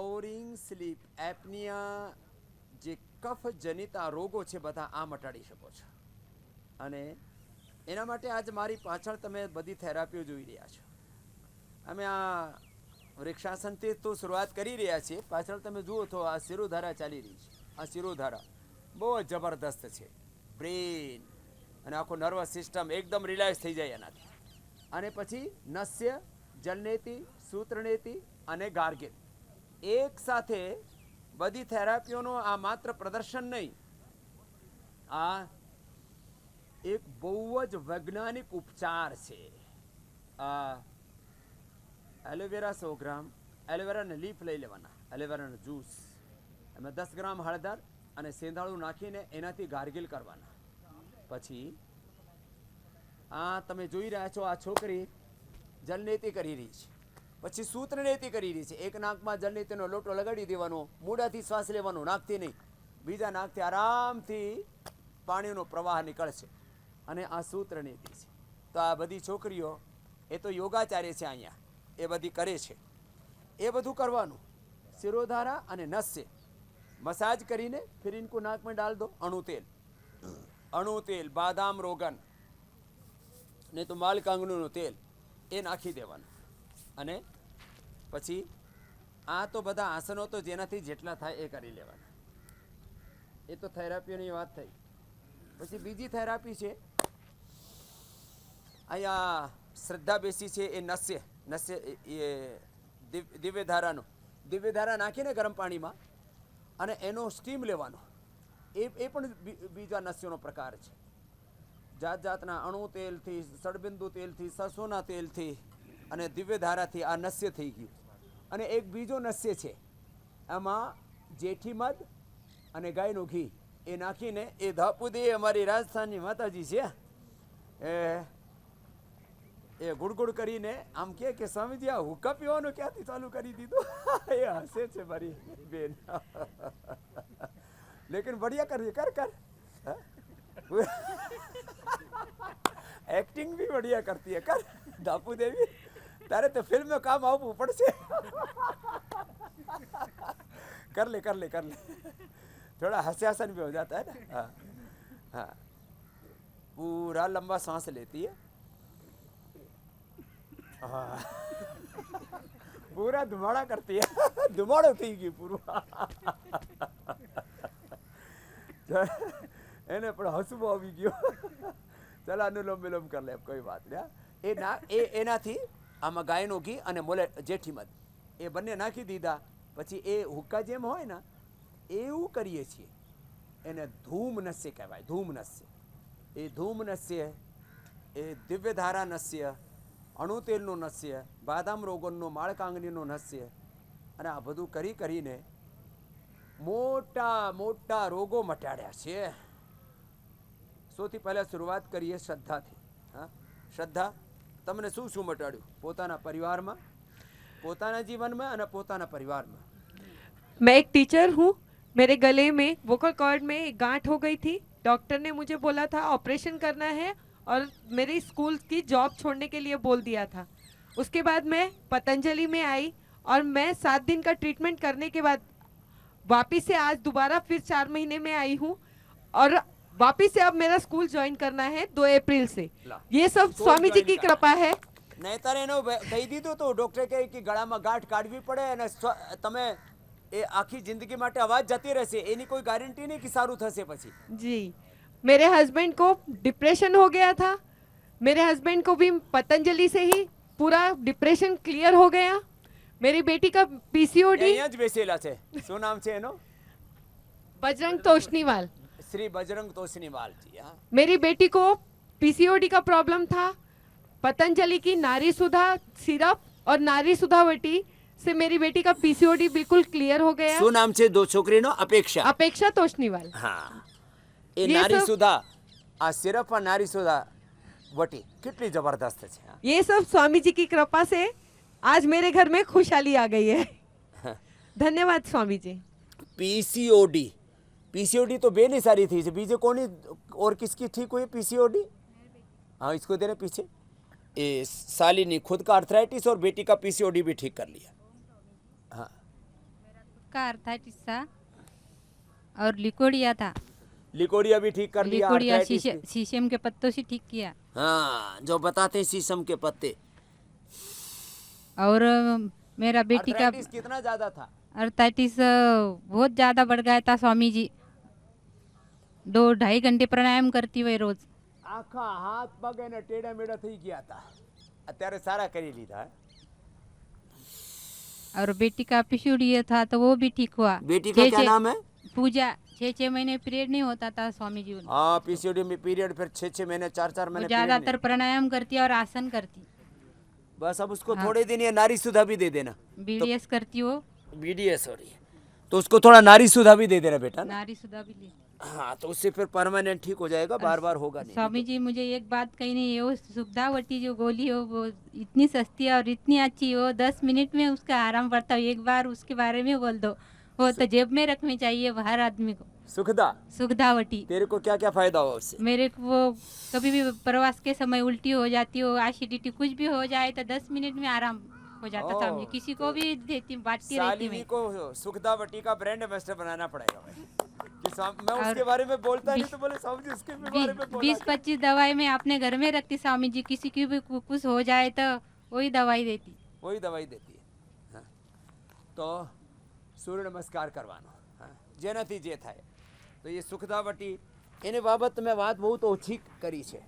સ્નોરિંગ, slip apnoea, જે કફ જનિત આ રોગો છે બધા આ મટાડી શકો છો. અને એના માટે આજ મારી પાછળ તમે બધી થેરાપીઓ જોઈ રહ્યા છો. અમે આ વૃક્ષાસનથી તો શરૂઆત કરી રહ્યા છીએ. પાછળ તમે જુઓ તો આ શિરોધારા ચાલી રહી છે. આ શિરોધારા બહુ જ જબરદસ્ત છે. બ્રેન અને આખો નર્વસ સિસ્ટમ એકદમ રિલેક્સ થઈ જાય એનાથી. અને પછી નસ્ય, જલનેતિ, સૂત્રનેતિ અને ગાર્ગિલ એક સાથે બધી થેરાપીઓનો આ માત્ર પ્રદર્શન નહીં, આ એક બહુ જ વૈજ્ઞાનિક ઉપચાર છે. આ એલોવેરા 100 ગ્રામ, એલોવેરાને લીફ લઈ લેવાના, એલોવેરાનો જ્યુસ, એમાં 10 ગ્રામ હળદર અને સેંધાળું નાખીને એનાથી ગાર્ગિલ કરવાના. પછી આ તમે જોઈ રહ્યા છો, આ છોકરી જલનેતિ કરી રહી છે, પછી સૂત્રનેતિ કરી રહી છે. એક નાકમાં જલનેતિનો લોટો લગાડી દેવાનો, મૂળાથી શ્વાસ લેવાનો, નાકથી નહીં, બીજા નાકથી આરામથી પાણીનો પ્રવાહ નીકળશે. અને આ સૂત્રનેતિ છે. તો આ બધી છોકરીઓ એ તો યોગાચાર્ય છે અહીંયા, એ બધી કરે છે. એ બધું કરવાનું. શિરોધારા અને નસ્ય મસાજ કરીને फिर इनको नाक में डाल दो. अणु तेल, बादाम रोगन नहीं तो माल कांगणુંનું તેલ એ નાખી દેવાનું. અને પછી આ તો બધા આસનો તો જેનાથી જેટલા થાય એ કરી લેવાના. એ તો થેરાપીની વાત થઈ. પછી બીજી થેરાપી છે, અહીંયા શ્રદ્ધા બેસી છે. એ નસ્ય એ દિવ્યધારા નાખીને ગરમ પાણીમાં અને એનો સ્ટીમ લેવાનો. એ પણ બીજા નસ્યનો પ્રકાર છે. જાત જાતના અણુ તેલથી, સળબિંદુ તેલથી, સરસોના તેલથી અને દિવ્યધારાથી આ નસ્ય થઈ ગયું. અને એક બીજો નસ્ય છે, આમાં જેઠી મધ અને ગાયનું ઘી એ નાખીને એ ધાપુદી અમારી રાજસ્થાનની માતાજી છે, એ ગુડગુડ કરીને આમ કે સ્વામીજી આ હુક્કા પીવાનું ક્યાંથી ચાલુ કરી દીધું. એ હસે છે મારી બેન. લેકિન બઢિયા કરીએ, કર एक्टिंग भी बढ़िया करती है. कर दापू देवी, तारे तो फिल्म में काम आવું પડશે. कर ले थोड़ा हंसन भी हो जाता है ना. हाँ हाँ, पूरा लंबा सांस लेती है. हाँ, पूरा धुमाड़ा करती है. धुमाड़ो થઈ ગયું પૂરું. એને પણ હસવું આવી ગયો. ચાલ અનુલોમ વિલોમ કરી લે, કોઈ વાત નહીં. એનાથી આમાં ગાયનું ઘી અને જેઠી મધ એ બંને નાખી દીધા. પછી એ હુક્કા જેમ હોય ને એવું કરીએ છીએ. એને ધૂમ નસ્ય કહેવાય. ધૂમ નસ્ય, એ ધૂમ નસ્ય, એ દિવ્યધારા નસ્ય, અણુ તેલનું નસ્ય, બાદામ રોગનનું, માળકાંગણીનું નસ્ય, અને આ બધું કરીને મોટા રોગો મટાડ્યા છે. સૌથી પહેલાં શરૂઆત કરીએ શ્રદ્ધાથી. હા, શ્રદ્ધા તમને શું મટાડ્યું? પોતાના પરિવારમાં, પોતાના જીવનમાં અને પોતાના પરિવારમાં. मैं एक टीचर हूँ. मेरे गले में वोकल कॉर्ड में एक गांठ हो गई थी. डॉक्टर ने मुझे बोला था ऑपरेशन करना है और मेरी स्कूल की जॉब छोड़ने के लिए बोल दिया था. उसके बाद मैं पतंजलि में आई और मैं 7 दिन का ट्रीटमेंट करने के बाद वापिस से आज दोबारा फिर 4 महीने में आई हूँ और वापिस से अब मेरा स्कूल ज्वाइन करना है 2 अप्रैल से. ये सब स्वामी जी की कृपा है. નહીતર એનો કહી દીધું તો ડોક્ટરે કહે કે ગળામાં ગાંઠ કાઢવી પડે અને તમે એ આખી જિંદગી માટે અવાજ જતી રહેશે. એની કોઈ ગારંટી નહીં કે સારું થશે પછી. जी, मेरे हस्बैंड को डिप्रेशन हो गया था. मेरे हस्बैंड को भी पतंजलि से ही पूरा डिप्रेशन क्लियर हो गया. मेरी बेटी का पीसीओडी અહીંયા જ બેસેલા છે. શું નામ છે એનો? बजरंग तोष्णीवाल. श्री बजरंग तोष्णीवाल जी. हाँ, मेरी बेटी को पीसीओडी का प्रॉब्लम था. पतंजलि की नारी सुधा सिरप और नारी सुधा वटी से मेरी बेटी का पीसीओडी बिल्कुल क्लियर हो गया. શું નામ છે દો છોકરીનો? અપેક્ષા. अपेक्षा तोष्णीवाल. હા, એ ये નારી सब- સુધા, આ સિરપ और નારી સુધા વટી કેટલી જબરદસ્ત છે. હા. ये सब स्वामी जी की कृपा से आज मेरे घर में खुशहाली आ गई है. धन्यवाद स्वामी जी. पीसीओडी, पीसीओडी तो बेनी सारी थी. बीजे कोनी और किसकी ठीक हुई पीसीओडी? हाँ, इसको देने पीछे. ये साली ने खुद का आर्थराइटिस और बेटी का पीसीओडी भी ठीक कर लिया. हाँ, का अर्थाइटिस था और लिकोडिया था। लिकोरिया भी ठीक कर दिया, लिकोडिया आर्थराइटिस भी। शीशम के पत्तों से ठीक किया। हाँ, जो बताते हैं शीशम के पत्ते। और मेरा बेटी का आर्थराइटिस कितना ज्यादा था? अर्थाइटिस बहुत ज़्यादा बढ़ गया था स्वामी जी। 2-2.5 घंटे प्राणायाम करती हुए रोज। આખા હાથ પગ એને ટેડા મેડા થઈ ગયા હતા, અત્યારે સારા કરી લીધા। और बेटी का पीसीओडी था तो वो भी ठीक हुआ। बेटी का क्या नाम है? पूजा। 6-6 महीने पीरियड नहीं होता था स्वामी जी। हाँ, पीसीओडी में पीरियड फिर 6-6 महीने 4-4 वो महीने ज्यादातर प्राणायाम करती है और आसन करती। बस अब उसको थोड़े दिन ये नारी सुधा भी दे देना। बीडीएस करती वो। बीडीएस हो रही है तो उसको थोड़ा नारी सुधा भी दे देना बेटा ना। नारी सुधा भी ले। हाँ, तो उससे फिर परमानेंट ठीक हो जाएगा, बार बार होगा नहीं। स्वामी जी मुझे एक बात कही नहीं है, वो सुगधावटी जो गोली हो वो इतनी सस्ती है और इतनी अच्छी हो, 10 मिनट में उसका आराम पड़ता है। एक बार उसके बारे में बोल दो, वो तो जेब में रखनी चाहिए हर आदमी को। सुखदा, सुगधावटी। तेरे को क्या क्या फायदा हुआ उससे? मेरे को वो कभी भी प्रवास के समय उल्टी हो जाती हो, एसिडिटी कुछ भी हो जाए तो 10 मिनट में आराम हो जाता था। मुझे किसी को भी देती बांटती रहती शालिनी मैं। को सुखदावटी का ब्रांड एम्बेसडर बनाना पड़ेगा भाई। कि मैं उसके बारे में बोलता नहीं तो बोले स्वामी जी उसके बारे में बोला। 20-25 दवाई मैं अपने घर में रखती स्वामी जी, किसी की भी कुछ हो जाए तो वही दवाई देती। वही दवाई देती है। हाँ। तो सूर्य नमस्कार करवानो। हाँ। जेनाथी जे थाय तो ये सुखदावटी एने बाबत में बात बहुत ओછી करी છે।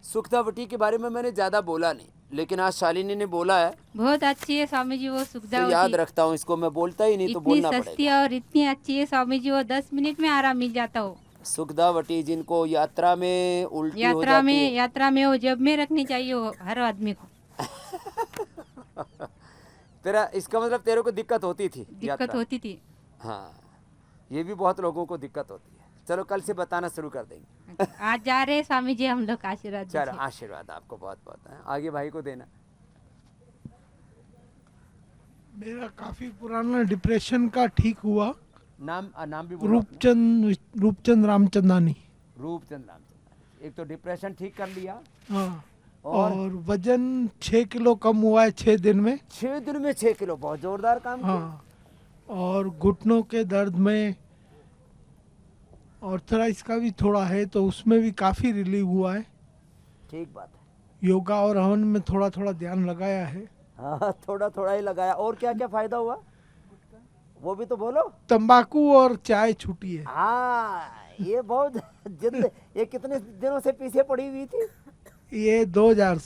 सुखदावटी के बारे में मैंने ज़्यादा बोला नहीं, लेकिन आज शालिनी ने बोला है बहुत अच्छी है स्वामी जी वो तो सुगधावटी। याद रखता हूँ इसको, मैं बोलता ही नहीं तो इतनी बोलना सस्ती पड़ेगा। और इतनी अच्छी है स्वामी जी, वो 10 मिनट में आराम मिल जाता हो। सुखदावटी जिनको यात्रा में उल्टी हो जाती है, यात्रा में वो जेब में रखनी चाहिए वो हर आदमी को। तेरा इसका मतलब तेरे को दिक्कत होती थी? दिक्कत यात्रा। होती थी। हाँ, ये भी बहुत लोगों को दिक्कत होती है। चलो कल से बताना शुरू कर देंगे। आज जा रहे हैं स्वामी जी हम लोग, आशीर्वाद चलो दीजिए। आशीर्वाद आपको बहुत बहुत है। आगे भाई को देना। मेरा काफी पुराना डिप्रेशन का ठीक हुआ। नाम भी बोलो अपना। रूपचंद रामचंदानी। रूपचंद रामचंदानी। एक तो डिप्रेशन ठीक कर लिया। हाँ, और वजन 6 किलो कम हुआ है 6 दिन में। 6 दिन में 6 किलो, बहुत जोरदार काम किया। हाँ, और घुटनों के दर्द में ऑर्थराइटिस का भी थोड़ा है तो उसमें भी काफी रिलीव हुआ है। ठीक बात है। योगा और हवन में थोड़ा थोड़ा ध्यान लगाया है। हाँ, थोड़ा थोड़ा ही लगाया। और क्या क्या फायदा हुआ वो भी तो बोलो। तंबाकू और चाय छूटी है। हाँ, ये बहुत जिद, ये कितने दिनों से पीछे पड़ी हुई थी? ये 2000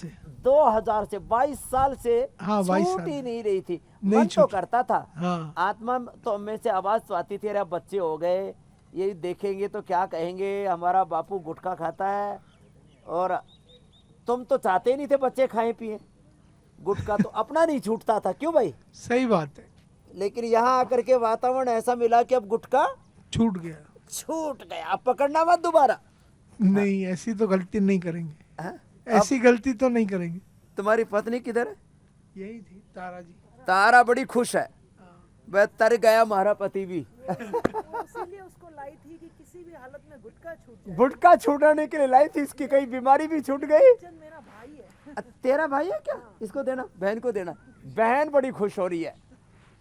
से 22 साल से। हाँ, 22 छूट साल ही नहीं रही थी। नहीं मन तो छूटी। करता था। हाँ, आत्मा तो में से आवाज तो आती थी, अरे अब बच्चे हो गए, ये देखेंगे तो क्या कहेंगे, हमारा बापू गुटखा खाता है। और तुम तो चाहते ही नहीं थे बच्चे खाएं पिए, गुटखा तो अपना नहीं छूटता था। क्यों भाई? सही बात है। लेकिन यहाँ आकर के वातावरण ऐसा मिला कि अब गुटखा छूट गया। छूट गया। अब पकड़ना मत दोबारा। नहीं, ऐसी तो गलती नहीं करेंगे। हाँ? ऐसी गलती तो नहीं करेंगे। तुम्हारी पत्नी किधर है? यही थी तारा जी। तारा बड़ी खुश है। वह तर गया हमारा पति भी। इसीलिए उसको लाई थी कि किसी भी हालत में गुटखा छूट जाए। गुटखा छुड़ाने के लिए लाई थी, इसकी कई बीमारी भी छूट गई। चंद मेरा भाई है। तेरा भाई है क्या? इसको देना, बहन को देना। बहन बड़ी खुश हो रही है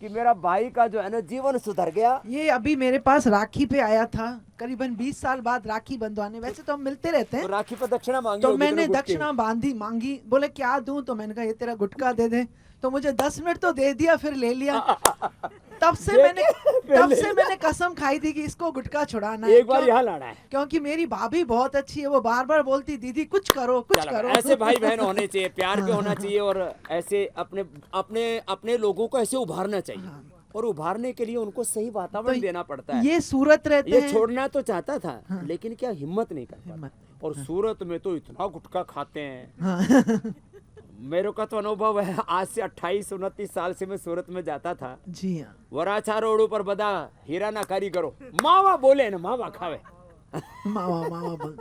कि मेरा भाई का जो है ना जीवन सुधर गया। ये अभी मेरे पास राखी पे आया था, करीबन 20 साल बाद राखी बंधवाने। वैसे तो हम मिलते रहते तो हैं, राखी पर दक्षिणा मांगी तो होगी मैंने तेरे गुटके। दक्षिणा मांगी। बोले क्या दूं, तो मैंने कहा ये तेरा गुटखा दे दे। तो मुझे 10 मिनट तो दे दिया, फिर ले लिया। तब से मैंने कसम खाई थी कि इसको गुटखा छुड़ाना है। एक बार यहाँ लाना है। क्योंकि मेरी भाभी बहुत अच्छी है, वो बार बार बोलती दीदी कुछ करो कुछ चलो, करो। ऐसे भाई बहन होने चाहिए, प्यार भी होना चाहिए और ऐसे अपने अपने अपने लोगों को ऐसे उभारना चाहिए। और उभारने के लिए उनको सही वातावरण तो देना पड़ता है। ये सूरत रहते ये हैं। छोड़ना तो चाहता था, लेकिन क्या हिम्मत नहीं करता। हिम्मत और सूरत में तो इतना गुटखा खाते हैं। हाँ। मेरे का तो अनुभव है, आज से 28-29 साल से मैं सूरत में जाता था। जी हाँ। वराछा रोड पर बदा हीरा ना कारीगरो मावा बोले ना मावा खावे। मावा बोल।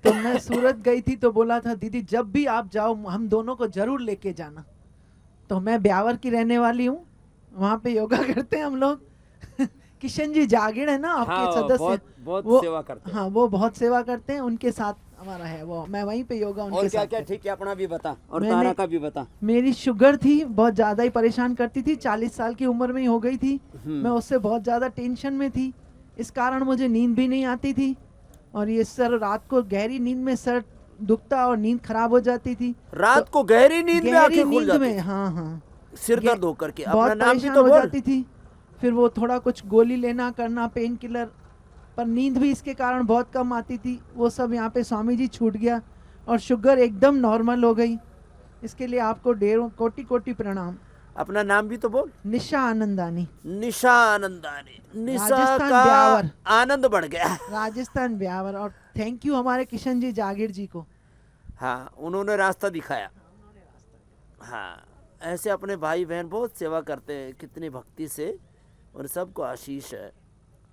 तो मैं सूरत गई थी तो बोला था दीदी जब भी आप जाओ हम दोनों को जरूर लेके जाना। तो मैं ब्यावर की रहने वाली हूँ, वहाँ पे योगा करते हैं हम लोग। किशन जी जागीर है ना आपके हाँ, सदस्य, बहुत वो सेवा करते हैं। हाँ वो बहुत सेवा करते हैं। उनके साथ हमारा है वो, मैं वहीं पे योगा उनके और क्या साथ क्या करती ठीक है, अपना भी बता और मैंने- तारा का भी बता। मेरी शुगर थी, बहुत ज़्यादा ही परेशान करती थी, 40 साल की उम्र में ही हो गई थी। मैं उससे बहुत ज़्यादा टेंशन में थी, इस कारण मुझे नींद भी नहीं आती थी, और ये सर रात को गहरी नींद में सर दुखता और नींद खराब हो जाती थी। रात को गहरी नींद में गहरी आंखें खुल नींद जाती में, थी, हाँ हाँ, सिर दर्द होकर के। अपना बहुत नाम भी परेशान तो हो बोल। जाती थी। फिर वो थोड़ा कुछ गोली लेना करना, पेन किलर, पर नींद भी इसके कारण बहुत कम आती थी। वो सब यहाँ पे स्वामी जी छूट गया और शुगर एकदम नॉर्मल हो गई। इसके लिए आपको ढेरों कोटि कोटि प्रणाम। अपना नाम भी तो बोल। निशा आनंदानी, निशा आनंदानी। निशा राजस्थान का ब्यावर। आनंद बढ़ गया। राजस्थान ब्यावर। और थैंक यू हमारे किशन जी जागीर जी को। हाँ, उन्होंने रास्ता दिखाया। हाँ, ऐसे अपने भाई बहन बहुत सेवा करते हैं कितनी भक्ति से, और सबको आशीष है,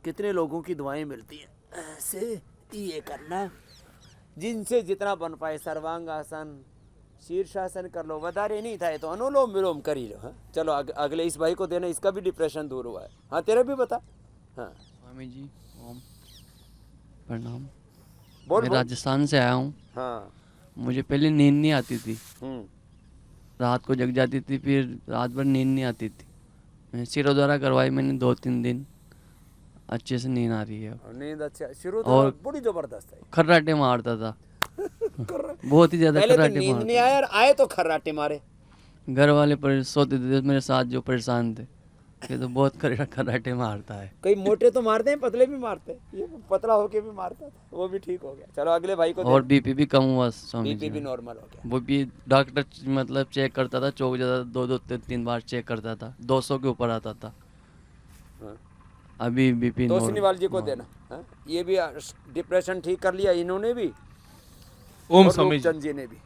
कितने लोगों की दुआएं मिलती हैं। ऐसे ये करना, जिनसे जितना बन पाए, सर्वांगासन, शीर्षासन कर लो, वधारे नहीं था तो अनुलोम विलोम कर ही लो। हाँ चलो अगले इस भाई को देना, इसका भी डिप्रेशन दूर हुआ है। हाँ तेरा भी बता। हाँ स्वामी जी ओम प्रणाम। बोल मैं बोल। राजस्थान से आया हूँ। हाँ। मुझे पहले नींद नहीं आती थी, हम्म। रात को जग जाती थी, फिर रात भर नींद नहीं आती थी। मैं सिरों द्वारा करवाई मैंने 2-3 दिन, अच्छे से नींद आ रही है। नींद अच्छा, शुरू तो और- बड़ी जबरदस्त है। खर्राटे मारता था बहुत ही ज्यादा पहले तो खर्राटे नींद नहीं मारता आया और आए तो खर्राटे मारे। था। घर वाले सोते थे मेरे साथ, जो परेशान थे कि तो बहुत खर्राटे मारता है। कई मोटे तो मारते हैं, पतले भी मारते हैं, ये पतला होके भी मारता था, वो भी ठीक हो गया। चलो अगले भाई को और बीपी भी कम हुआ स्वामी बीपी भी जी। नॉर्मल हो गया। वो भी डॉक्टर मतलब चेक करता था, चौक जाता था, 2-3 बार चेक करता था, 200 के ऊपर आता था। हाँ। अभी बीपी तो सिनीवाल जी को देना। हाँ? ये भी डिप्रेशन ठीक कर लिया इन्होंने भी, ओम और स्वामी जी। रूपचंद जी ने भी।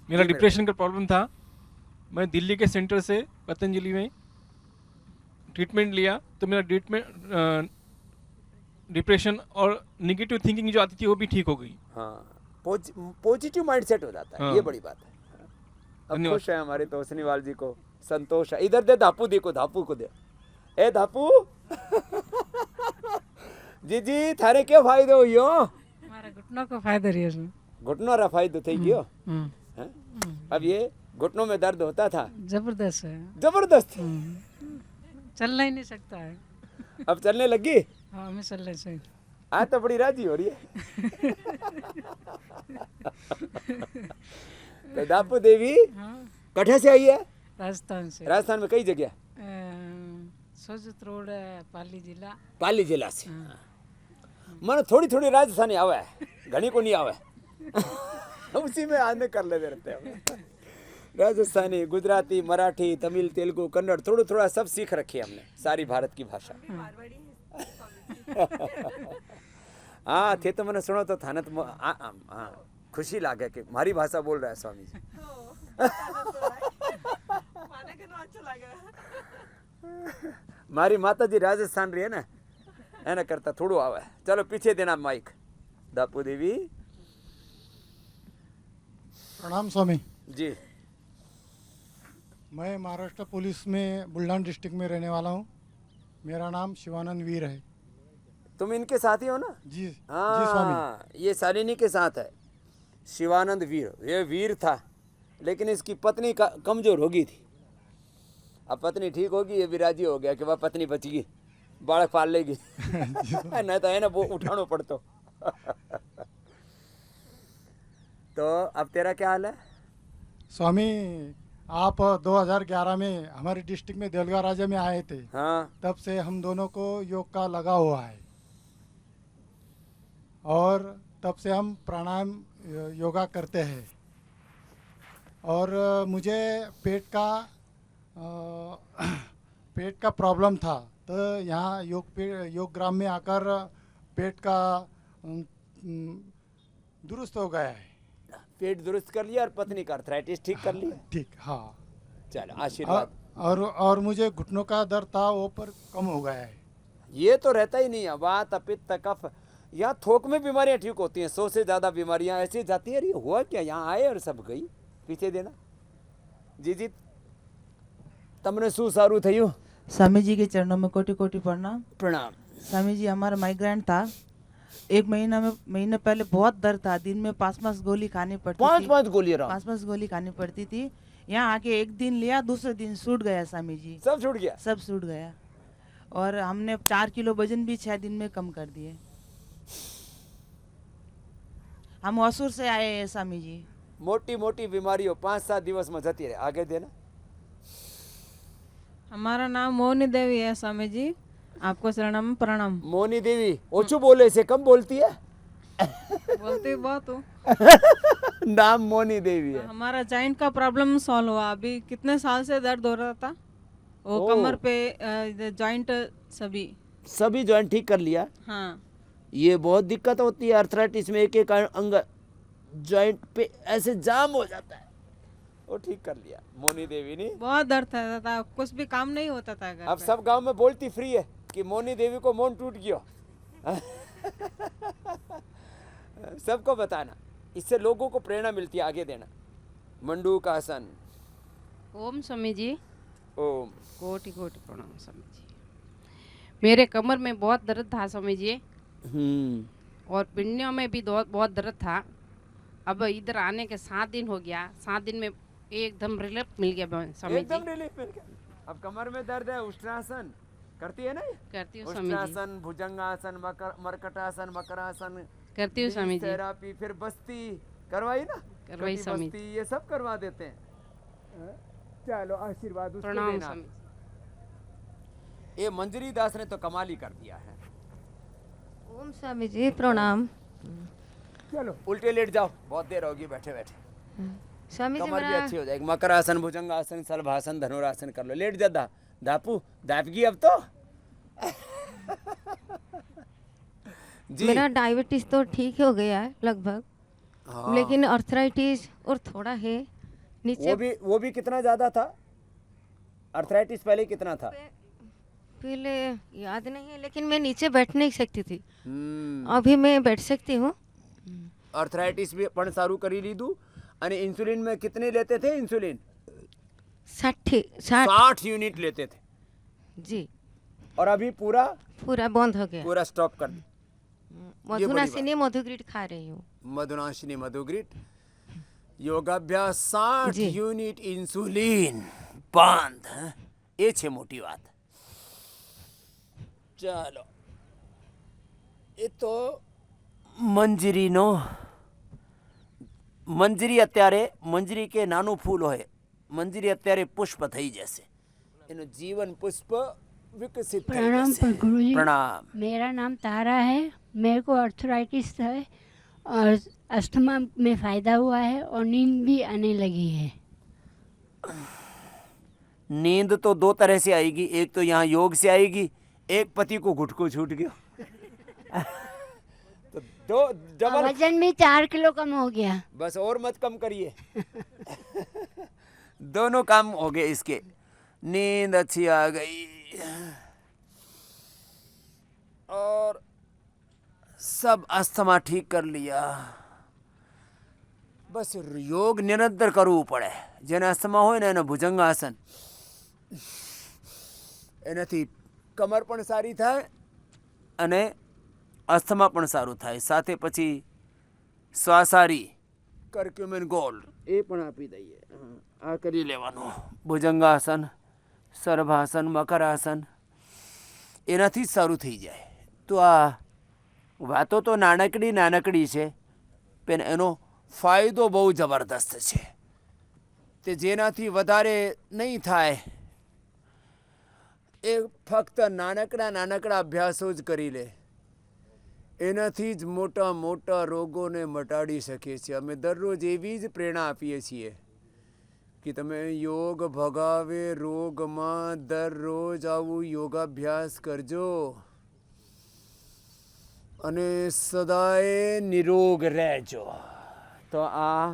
मेरा जी, डिप्रेशन का प्रॉब्लम था। मैं दिल्ली के सेंटर से पतंजलि में ट्रीटमेंट लिया, तो मेरा डिप्रेशन और नेगेटिव थिंकिंग जो आती थी वो भी ठीक हो गई। हाँ, पॉजिटिव माइंडसेट हो जाता है। हाँ। ये बड़ी बात है। अब धन्यवाद। खुश है हमारे तो सिनीवाल जी को, संतोष है। इधर दे धापू दी को, धापू को दे। ए धापू जी जी थारे क्या फायदो हुयो? हमारा घुटनों को फायदा रही है उसमें। घुटनों रा फायदो થઈ ગયો। हम्म, हैं? अब ये घुटनों में दर्द होता था, जबरदस्त है। जबरदस्त। चलना ही नहीं सकता है। अब चलने लगी। हाँ, हमें चलने से। आज तो बड़ी राजी हो रही है। तो दापू देवी हाँ, कठे से आई है? राजस्थान से। राजस्थान में कई जगह? सोजत रोड, पाली जिला। पाली जिला से। मन थोड़ी थोड़ी राजस्थानी आवे है, घनी को नहीं आवे। उसी में आने कर लेते रहते हैं। राजस्थानी, गुजराती, मराठी, तमिल, तेलुगु, कन्नड़, थोड़ा थोड़ा सब सीख रखी है हमने, सारी भारत की भाषा। हाँ थे तो मैंने सुनो तो थाने तो हाँ खुशी लागे कि मारी भाषा बोल रहा है स्वामी जी। मारी माता जी राजस्थान रही है ना, एना करता थोड़ो आवे। चलो पीछे देना माइक। दापू देवी प्रणाम स्वामी। जी। मैं महाराष्ट्र पुलिस में बुलढाना डिस्ट्रिक्ट में रहने वाला हूँ। मेरा नाम शिवानंद वीर है। तुम इनके साथ ही हो ना? जी जी स्वामी। हाँ, ये शालिनी के साथ है, शिवानंद वीर। ये वीर था, लेकिन इसकी पत्नी कमजोर हो गई थी। अब पत्नी ठीक होगी, ये भी राजी हो गया कि वह पत्नी बचेगी, बालक पाल लेगी। नहीं तो है ना वो उठानो पड़तो। तो अब तेरा क्या हाल है? स्वामी आप 2011 में हमारे डिस्ट्रिक्ट में देवलगा राज्य में आए थे। हाँ। तब से हम दोनों को योग का लगा हुआ है, और तब से हम प्राणायाम योगा करते हैं। और मुझे पेट का प्रॉब्लम था, तो यहाँ योग ग्राम में आकर पेट का दुरुस्त हो गया है। पेट दुरुस्त कर लिया और पत्नी का अर्थराइटिस ठीक कर लिया। ठीक, हाँ। चलो आशीर्वाद। और मुझे घुटनों का दर्द था, वो पर कम हो गया है। ये तो रहता ही नहीं है, वात पित्त कफ, यहाँ थोक में बीमारियां ठीक होती हैं। 100 से ज़्यादा बीमारियां ऐसी जाती है। ये हुआ क्या? यहाँ आए और सब गई। पीछे देना जी जी। तमने शू सारू थयु? स्वामी जी के चरणों में कोटि कोटि प्रणाम। प्रणाम। स्वामी जी हमारा माइग्रेन था, एक महीने पहले बहुत दर्द था, दिन में 5-5 गोली खानी पड़ती पांच थी। पांच गोली राम 5-5 गोली खानी पड़ती थी। यहाँ आके एक दिन लिया, दूसरे दिन छूट गया स्वामी जी, सब छूट गया। सब छूट गया। और हमने 4 किलो वजन भी 6 दिन में कम कर दिए। हम होसूर से आए हैं स्वामी जी। मोटी मोटी बीमारियों 5-7 दिवस में जती रहे। आगे देना। हमारा नाम मोहनी देवी है स्वामी जी, आपको शरणम प्रणाम। मोनी देवी ओछू बोले से कम बोलती है। बोलते बहुत हूँ। नाम मोनी देवी है। हमारा जॉइंट का प्रॉब्लम सॉल्व हुआ। अभी कितने साल से दर्द हो रहा था, वो ओ। कमर पे जॉइंट सभी जॉइंट ठीक कर लिया। हाँ। ये बहुत दिक्कत होती है आर्थराइटिस में, एक एक अंग जॉइंट पे ऐसे जाम हो जाता है, वो ठीक कर लिया मोनी देवी ने। बहुत दर्द था, कुछ भी काम नहीं होता था घर अब पे। सब गांव में बोलती फ्री है कि मोनी देवी को मौन टूट गया। सबको बताना, इससे लोगों को प्रेरणा मिलती है। आगे देना। मंडूक आसन। ओम स्वामी जी, ओम। कोटि कोटि प्रणाम स्वामी जी। मेरे कमर में बहुत दर्द था स्वामी जी, और पिंडियों में भी बहुत दर्द था। अब इधर आने के 7 दिन हो गया, 7 दिन में एकदम रिलीफ मिल गया स्वामी जी। एकदम रिलीफ मिल गया। अब कमर में दर्द है, उष्णासन करती है ना? करती हूँ स्वामी जी, उष्णासन, भुजंगासन, मरकटासन, मकरासन करती हूँ स्वामी जी। थेरापी, फिर बस्ती करवाई ना? करवाई कटी स्वामी बस्ती, ये सब करवा देते हैं। चलो आशीर्वाद उसको प्रणाम देना। स्वामी। ये मंजरी दास ने तो कमाल ही कर दिया है। ओम स्वामी जी प्रणाम। चलो उल्टे लेट जाओ, बहुत देर होगी बैठे बैठे। स्वामी जी कमर भी मेरा अच्छी हो जाएगी। मकरासन, भुजंगासन, सलभासन, धनुरासन कर लो। लेट जा दापू, दापगी अब तो। जी। मेरा डायबिटीज तो ठीक हो गया है लगभग, हाँ। लेकिन अर्थराइटिस और थोड़ा है नीचे। वो भी कितना ज्यादा था? अर्थराइटिस पहले कितना था? पहले याद नहीं है, लेकिन मैं नीचे बैठ नहीं सकती थी। अभी मैं बैठ सकती हूँ। अर्थराइटिस भी पण सारू करी लीधु। અને इंसुलिन में कितने लेते थे? इंसुलिन 60 यूनिट लेते थे जी, और अभी पूरा बंद हो गया। पूरा स्टॉप कर दिया। मधुनाशिनी मधुग्रिड खा रही हूँ। मधुनाशिनी मधुग्रिड योगाभ्यास 60 यूनिट इंसुलिन बंद। ये छे मोटी बात। चलो ये तो मंजरी नो મંજરી અત્યારે મંજરી કે નાનું ફૂલ હોય, મંજરી અત્યારે પુષ્પ થઈ જશે, એનું જીવન પુષ્પ વિકસિત થઈ प्रणाम જશે। गुरुजी। प्रणाम। मेरा नाम तारा है। मेरे को अर्थराइटिस है और अस्थमा में फ़ायदा हुआ है और नींद भी आने लगी है। नींद तो 2 तरह से आएगी, एक तो यहाँ योग से आएगी, एक पति को घुटको छूट गया। तो दो डबल। वजन भी 4 किलो कम हो गया। बस और मत कम करिए। दोनों काम हो गए इसके। नींद अच्छी आ गई और सब अस्थमा ठीक कर लिया। बस योग निरंतर करવું પડે। જેને અસ્થમા હોય ને એને ભુજંગાસન, એનાથી કમર પણ સારી થાય અને અસ્થમા પણ સારું થાય। સાથે પછી શ્વાસારી કર્ક્યુમિન ગોલ્ડ એ પણ આપી દઈએ। આ કરી લેવાનું। ભુજંગાસન, સર્ભાસન, મકરાસન એનાથી જ સારું થઈ જાય। તો આ વાતો તો નાનકડી છે, પણ એનો ફાયદો બહુ જબરદસ્ત છે। તે જેનાથી વધારે નહીં થાય એ ફક્ત નાનકડા અભ્યાસો જ કરી લે, એનાથી જ મોટા રોગોને મટાડી શકીએ છીએ। અમે દરરોજ એવી જ પ્રેરણા આપીએ છીએ કે તમે યોગ ભગાવે રોગમાં દરરોજ આવું યોગાભ્યાસ કરજો અને સદાય નિરોગ રહેજો। તો આ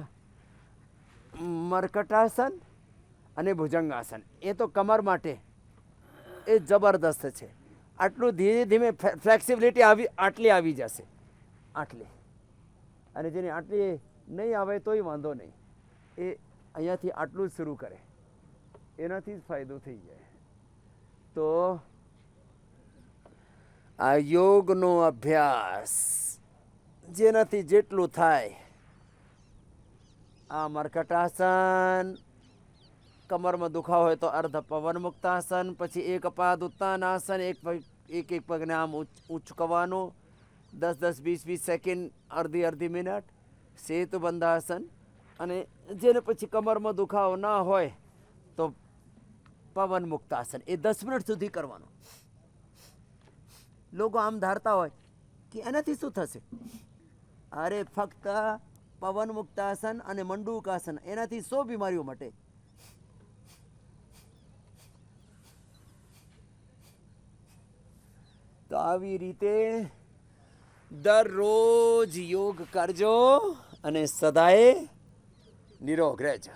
મરકટાસન અને ભુજંગાસન એ તો કમર માટે એ જબરદસ્ત છે। આટલું ધીરે ધીમે ફ્લેક્સિબિલિટી આટલી આવી જશે, આટલી। અને જેને આટલી નહીં આવે તોય વાંધો નહીં, એ અહીંયાથી આટલું જ શરૂ કરે, એનાથી જ ફાયદો થઈ જાય। તો આ યોગનો અભ્યાસ જેનાથી જેટલું થાય. આ મર્કટાસન, કમરમાં દુખાવો હોય તો અર્ધ પવન મુક્તાસન, પછી એક પાદ ઉત્તાનાસન, એક પગને આમ ઉંચકવાનું 10-20 સેકન્ડ, અડધી મિનિટ સેતુ બંધાસન. અને જેને પછી કમરમાં દુખાવો ના હોય તો પવન મુક્તાસન, એ 10 મિનિટ સુધી કરવાનું. લોકો આમ ધારતા હોય કે એનાથી શું થશે. અરે ફક્ત પવન મુક્તાસન અને મંડૂકાસન એનાથી 100 બીમારીઓ મટે. તો આવી રીતે દરરોજ યોગ કરજો અને સદાય નિરોગ રહેજો.